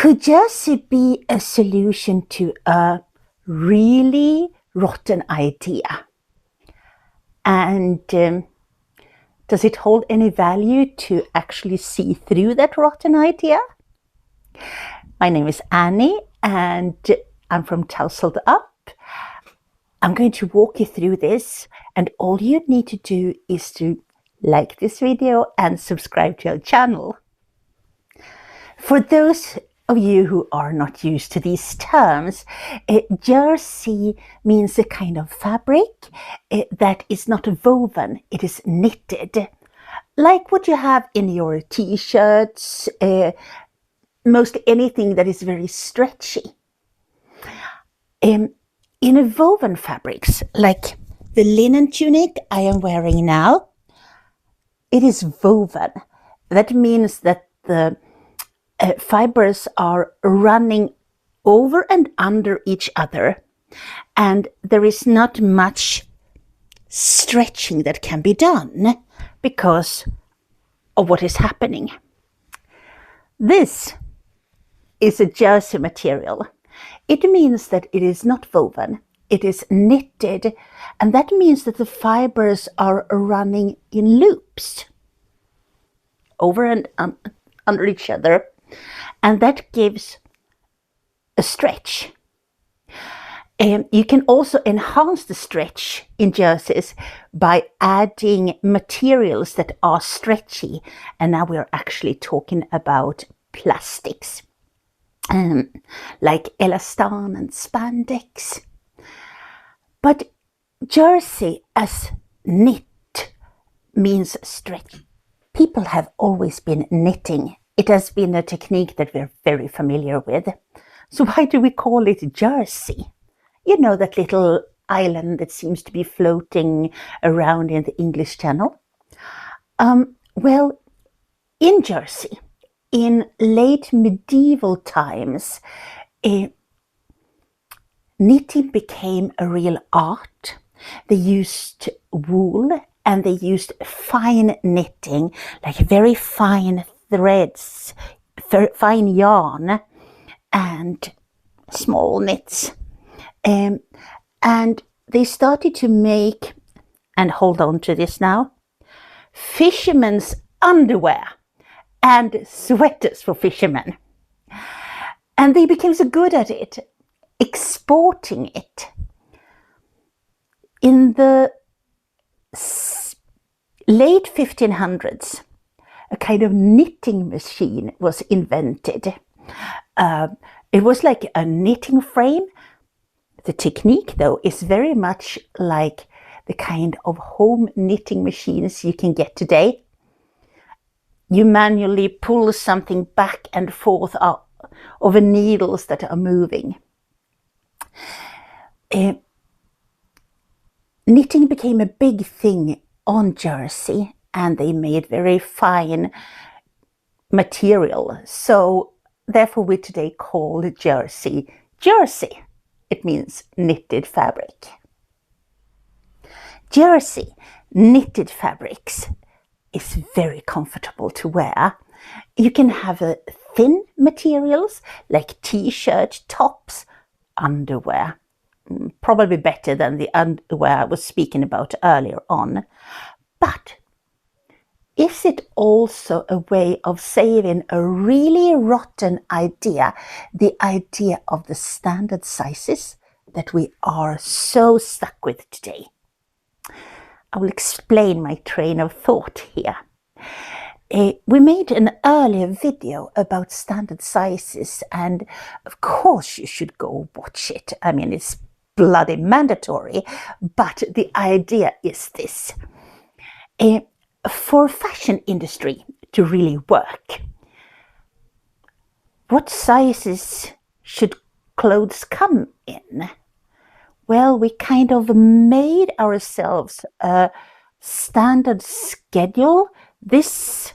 Could jersey be a solution to a really rotten idea? And does it hold any value to actually see through that rotten idea? My name is Annie and I'm from Tousled Up. I'm going to walk you through this, and all you need to do is to like this video and subscribe to our channel. For those of you who are not used to these terms, jersey means a kind of fabric that is not woven, it is knitted. Like what you have in your t-shirts, mostly anything that is very stretchy. In a woven fabrics, like the linen tunic I am wearing now, it is woven. That means that the fibers are running over and under each other, and there is not much stretching that can be done because of what is happening. This is a jersey material. It means that it is not woven, it is knitted, and that means that the fibers are running in loops over and under each other, and that gives a stretch. You can also enhance the stretch in jerseys by adding materials that are stretchy, and now we're actually talking about plastics. Like elastan and spandex. But jersey as knit means stretch. People have always been knitting. It has been a technique that we're very familiar with. So why do we call it jersey? You know, that little island that seems to be floating around in the English Channel? Well, in Jersey, in late medieval times, knitting became a real art. They used wool and they used fine knitting, like very fine threads, fine yarn and small knits. And they started to make, and hold on to this now, fishermen's underwear and sweaters for fishermen. And they became so good at it, exporting it. In the late 1500s, a kind of knitting machine was invented. It was like a knitting frame. The technique, though, is very much like the kind of home knitting machines you can get today. You manually pull something back and forth over needles that are moving. Knitting became a big thing on jersey, and they made very fine material. So therefore we today call jersey jersey. It means knitted fabric. Jersey knitted fabrics is very comfortable to wear. You can have thin materials like t-shirt, tops, underwear. Probably better than the underwear I was speaking about earlier on. But is it also a way of saving a really rotten idea, the idea of the standard sizes that we are so stuck with today? I will explain my train of thought here. We made an earlier video about standard sizes, and of course you should go watch it. I mean, it's bloody mandatory, but the idea is this. For fashion industry to really work, what sizes should clothes come in? Well, we kind of made ourselves a standard schedule. This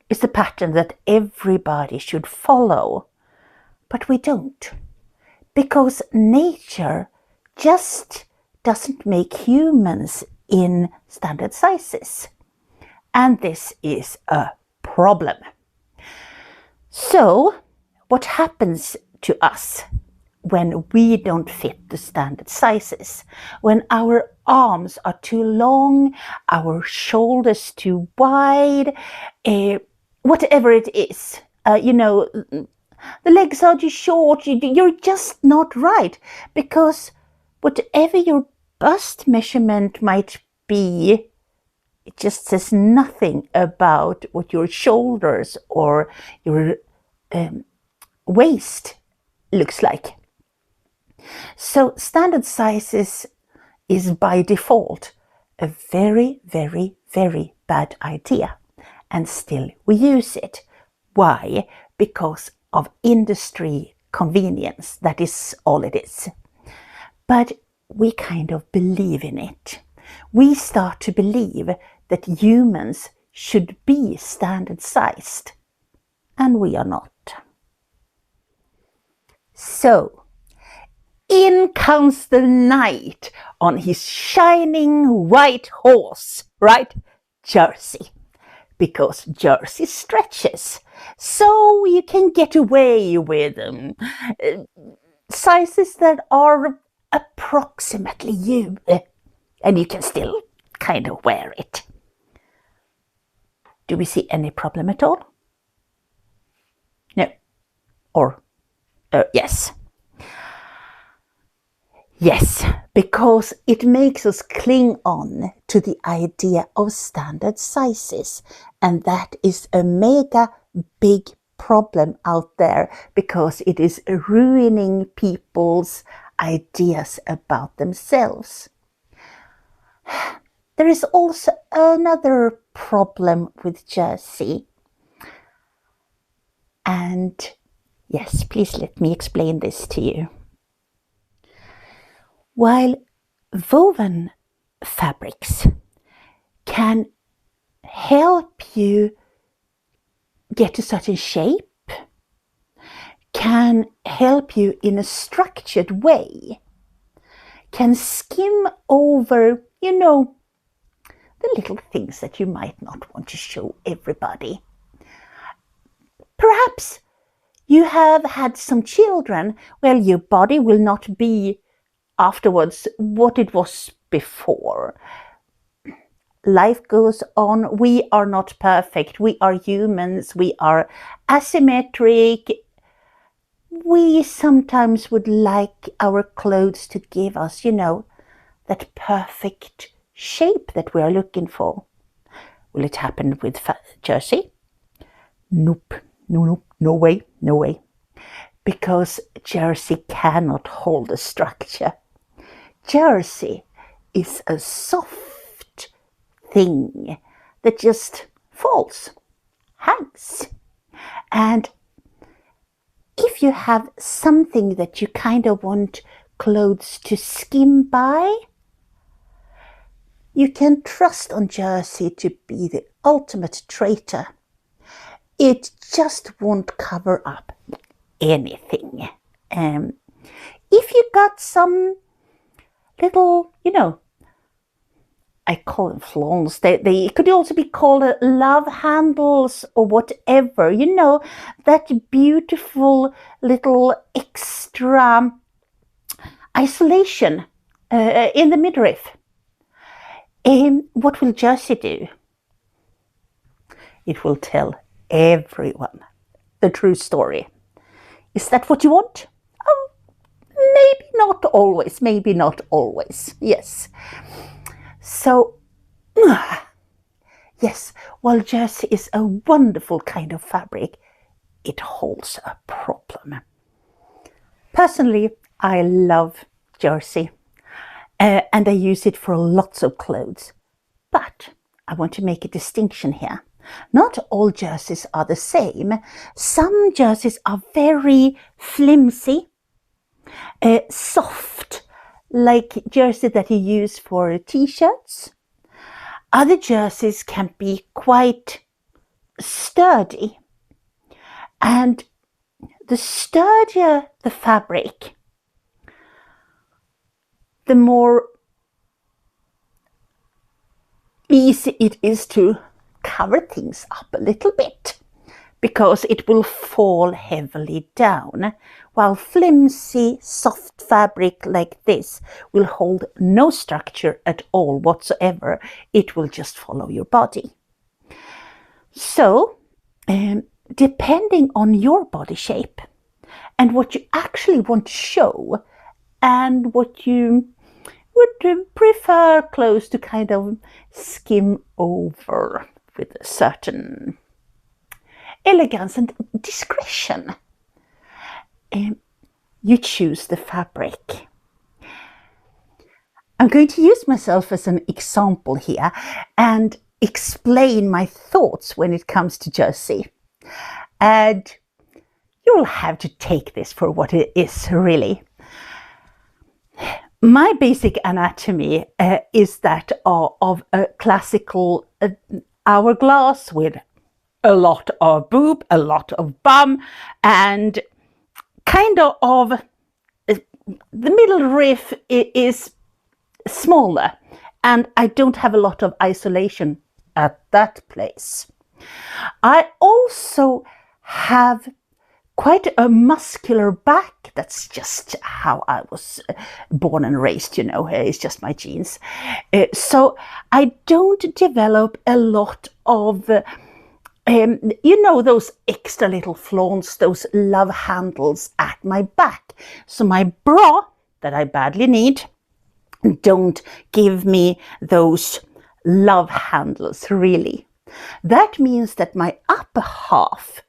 is the pattern that everybody should follow. But we don't, because nature just doesn't make humans in standard sizes. And this is a problem. So what happens to us when we don't fit the standard sizes, when our arms are too long, our shoulders too wide, whatever it is, the legs are too short, you're just not right, because whatever your bust measurement might be, it just says nothing about what your shoulders or your waist looks like. So standard sizes is by default a very, very, very bad idea. And still we use it. Why? Because of industry convenience. That is all it is. But we kind of believe in it. We start to believe that humans should be standard sized. And we are not. So, in comes the knight on his shining white horse, right? Jersey. Because Jersey stretches, so you can get away with sizes that are approximately you, and you can still kind of wear it. Do we see any problem at all? No. Or yes. Yes, because it makes us cling on to the idea of standard sizes. And that is a mega big problem out there, because it is ruining people's ideas about themselves. There is also another problem with jersey. And yes, please let me explain this to you. While woven fabrics can help you get a certain shape, can help you in a structured way, can skim over, the little things that you might not want to show everybody. Perhaps you have had some children. Well, your body will not be afterwards what it was before. Life goes on. We are not perfect. We are humans. We are asymmetric. We sometimes would like our clothes to give us, that perfect shape that we are looking for. Will it happen with jersey? Nope. No way. Because jersey cannot hold a structure. Jersey is a soft thing that just falls, hangs. And if you have something that you kind of want clothes to skim by, you can trust on jersey to be the ultimate traitor. It just won't cover up anything. If you got some little, I call them flauns. They could also be called love handles or whatever. That beautiful little extra isolation in the midriff. What will jersey do? It will tell everyone the true story. Is that what you want? Maybe not always. Yes. So, yes, while jersey is a wonderful kind of fabric, it holds a problem. Personally, I love jersey, and I use it for lots of clothes. But I want to make a distinction here. Not all jerseys are the same. Some jerseys are very flimsy, soft, like jersey that you use for t-shirts. Other jerseys can be quite sturdy. And the sturdier the fabric, the more easy it is to cover things up a little bit, because it will fall heavily down, while flimsy, soft fabric like this will hold no structure at all whatsoever. It will just follow your body. So, depending on your body shape and what you actually want to show and what you would prefer clothes to kind of skim over with a certain elegance and discretion, you choose the fabric. I'm going to use myself as an example here and explain my thoughts when it comes to jersey. And you'll have to take this for what it is, really. My basic anatomy is that of a classical hourglass with a lot of boob, a lot of bum, and kind of the middle riff is smaller, and I don't have a lot of isolation at that place. I also have quite a muscular back. That's just how I was born and raised, it's just my genes. So I don't develop a lot of, those extra little flaunts, those love handles at my back. So my bra, that I badly need, don't give me those love handles, really. That means that my upper half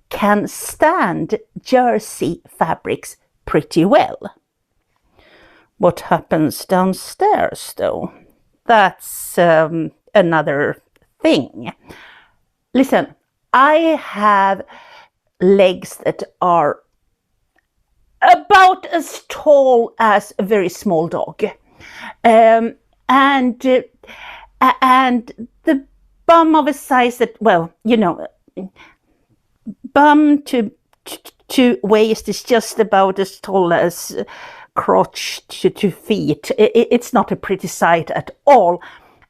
can stand jersey fabrics pretty well. What happens downstairs, though? That's another thing. Listen, I have legs that are about as tall as a very small dog, and the bum of a size that, bum to waist is just about as tall as crotch to feet. It's not a pretty sight at all.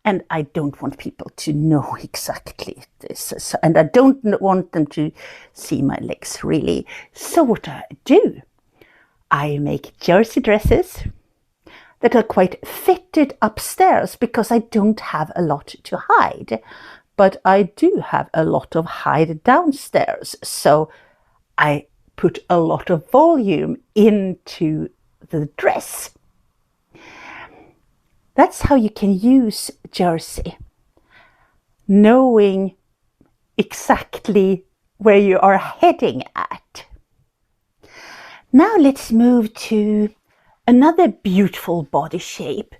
And I don't want people to know exactly this. And I don't want them to see my legs, really. So what do? I make jersey dresses that are quite fitted upstairs because I don't have a lot to hide. But I do have a lot of hide downstairs. So I put a lot of volume into the dress. That's how you can use jersey, knowing exactly where you are heading at. Now let's move to another beautiful body shape,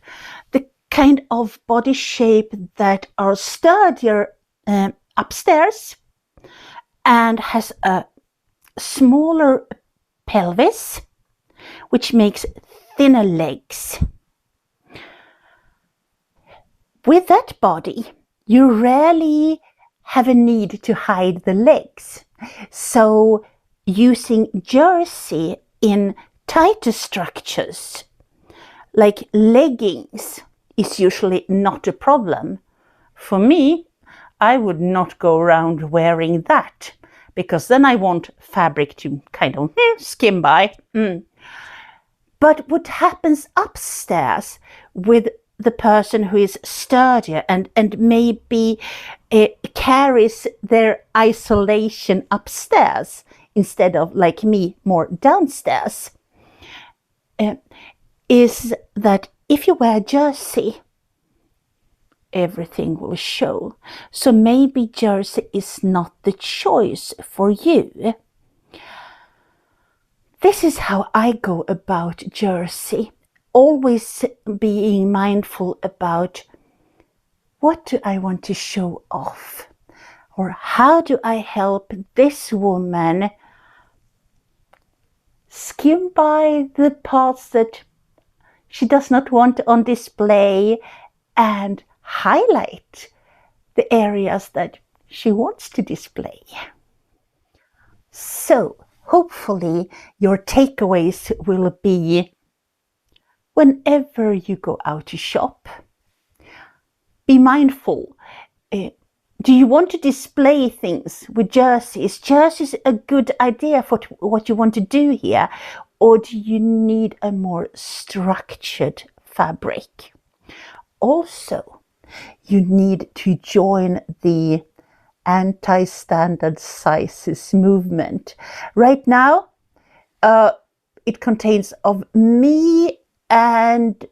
the kind of body shape that are sturdier upstairs and has a smaller pelvis, which makes thinner legs. With that body, you rarely have a need to hide the legs. So using jersey in tighter structures, like leggings, is usually not a problem. For me, I would not go around wearing that, because then I want fabric to kind of skim by. But what happens upstairs with the person who is sturdier and maybe carries their isolation upstairs instead of, like me, more downstairs, is that if you wear jersey, everything will show. So maybe jersey is not the choice for you. This is how I go about jersey. Always being mindful about what do I want to show off, or how do I help this woman skim by the parts that she does not want on display and highlight the areas that she wants to display. So hopefully your takeaways will be: whenever you go out to shop, be mindful. Do you want to display things with jerseys? Jerseys a good idea for what you want to do here, or do you need a more structured fabric? Also, you need to join the anti-standard sizes movement. Right now, it contains of me and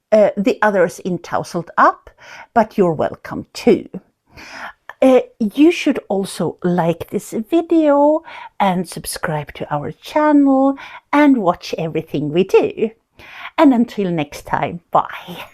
the others in Tousled Up, but you're welcome too. You should also like this video and subscribe to our channel and watch everything we do. And until next time, bye.